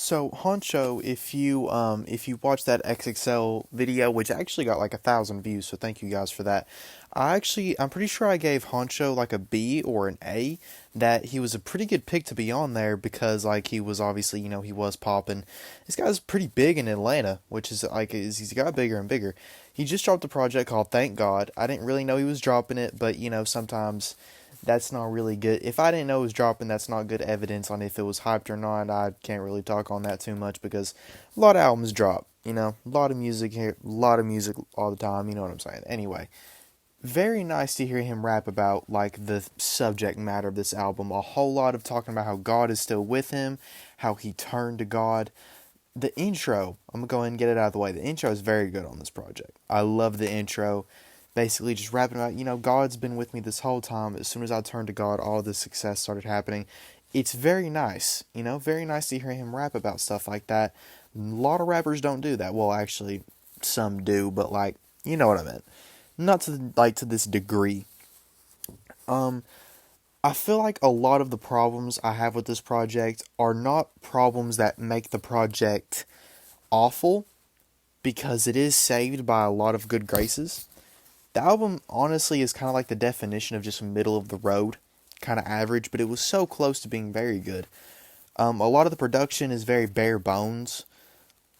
So Hunxho, if you watch that XXL video, which actually got like 1,000 views, so thank you guys for that. I'm pretty sure I gave Hunxho like a B or an A. That he was a pretty good pick to be on there because like he was obviously he was popping. This guy's pretty big in Atlanta, which is like he's got bigger and bigger. He just dropped a project called Thank God. I didn't really know he was dropping it, but sometimes that's not really good. If I didn't know it was dropping, that's not good evidence on if it was hyped or not. I can't really talk on that too much because a lot of albums drop, a lot of music here, a lot of music all the time, you know what I'm saying. Anyway, very nice to hear him rap about like the subject matter of this album. A whole lot of talking about how God is still with him, how he turned to God. The intro, I'm gonna go ahead and get it out of the way. The intro is very good on this project. I love the intro. Basically, just rapping about, God's been with me this whole time. As soon as I turned to God, all this success started happening. It's very nice, very nice to hear him rap about stuff like that. A lot of rappers don't do that. Well, actually, some do, but like, you know what I meant. Not to this degree. Um, I feel like a lot of the problems I have with this project are not problems that make the project awful, because it is saved by a lot of good graces. The album honestly is kind of like the definition of just middle of the road, kind of average, but it was so close to being very good. A lot of the production is very bare bones.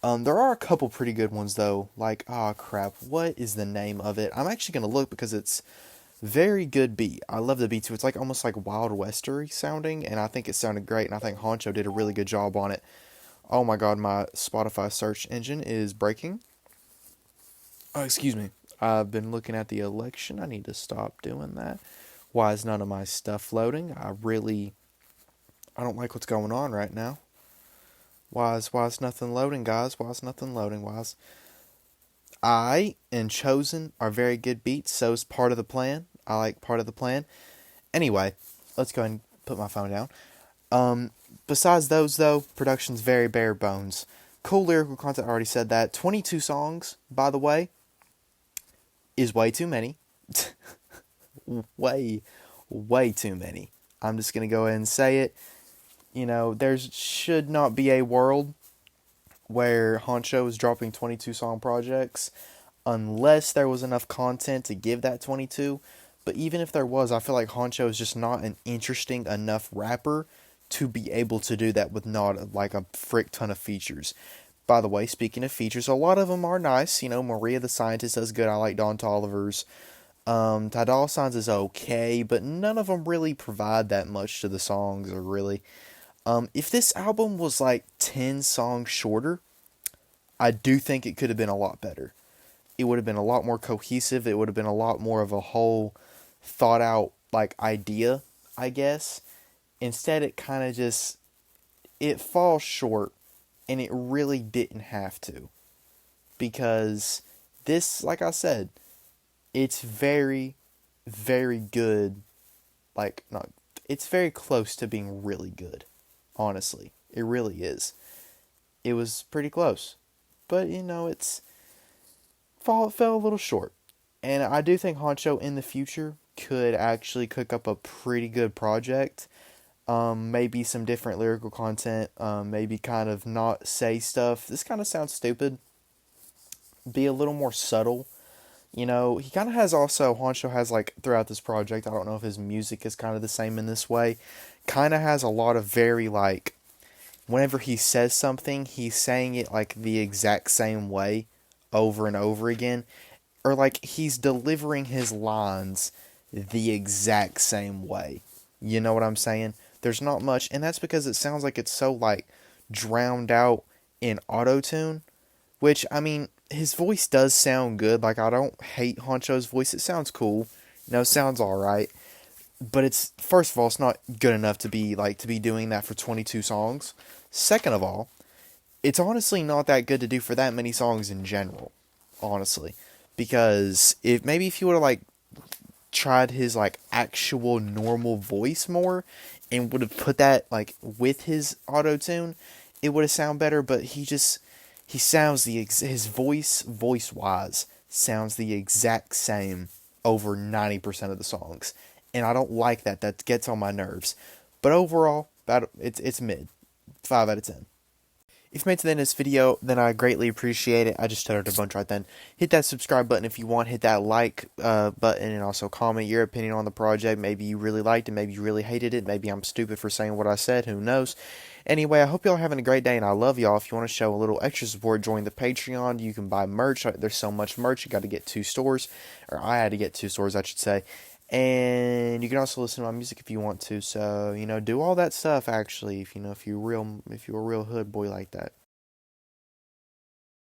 There are a couple pretty good ones though, like, oh crap, what is the name of it? I'm actually gonna look because it's very good beat. I love the beat too. It's like almost like Wild Westery sounding, and I think it sounded great, and I think Hunxho did a really good job on it. Oh my god, my Spotify search engine is breaking. Oh, excuse me. I've been looking at the election. I need to stop doing that. Why is none of my stuff loading? I don't like what's going on right now. Why is nothing loading, guys? Why is nothing loading? Why is I and Chosen are very good beats, so is Part of the Plan. I like Part of the Plan. Anyway, let's go ahead and put my phone down. Besides those though, production's very bare bones. Cool lyrical content, I already said that. 22 songs, by the way, is way too many. way, way too many. I'm just going to go ahead and say it. There should not be a world where Hunxho is dropping 22 song projects unless there was enough content to give that 22. But even if there was, I feel like Hunxho is just not an interesting enough rapper to be able to do that with not like a frick ton of features. By the way, speaking of features, a lot of them are nice. Maria the Scientist does good. I like Don Tolliver's. Ty Dolla Sign's is okay, but none of them really provide that much to the songs, or really. If this album was like 10 songs shorter, I do think it could have been a lot better. It would have been a lot more cohesive. It would have been a lot more of a whole thought out like idea, I guess. Instead, it kind of just it falls short, and it really didn't have to, because this, like I said, it's very, very good. Like, not, it's very close to being really good. Honestly, it really is. It was pretty close, but fell a little short. And I do think Hunxho in the future could actually cook up a pretty good project. Maybe some different lyrical content. Maybe kind of not say stuff. This kind of sounds stupid. Be a little more subtle. He kind of has also, Hunxho has like throughout this project, I don't know if his music is kind of the same in this way, kind of has a lot of very like, whenever he says something, he's saying it like the exact same way over and over again. Or like he's delivering his lines the exact same way. You know what I'm saying? There's not much, and that's because it sounds like it's so like drowned out in auto tune, which, I mean, his voice does sound good. Like, I don't hate Hunxho's voice. It sounds cool. It sounds alright. But it's, first of all, it's not good enough to be doing that for 22 songs. Second of all, it's honestly not that good to do for that many songs in general. Honestly. Because if you would have like tried his like actual normal voice more and would have put that like with his auto tune, it would have sounded better. But he sounds his voice wise sounds the exact same over 90% of the songs, and I don't like that. That gets on my nerves. But overall, it's mid, 5 out of 10. If you made it to the end of this video, then I greatly appreciate it. I just stuttered a bunch right then. Hit that subscribe button if you want. Hit that like button, and also comment your opinion on the project. Maybe you really liked it. Maybe you really hated it. Maybe I'm stupid for saying what I said. Who knows? Anyway, I hope y'all are having a great day, and I love y'all. If you want to show a little extra support, join the Patreon. You can buy merch. There's so much merch. You got to get 2 stores. Or I had to get 2 stores, I should say. And you can also listen to my music if you want to. So, do all that stuff actually, if you're a real hood boy like that.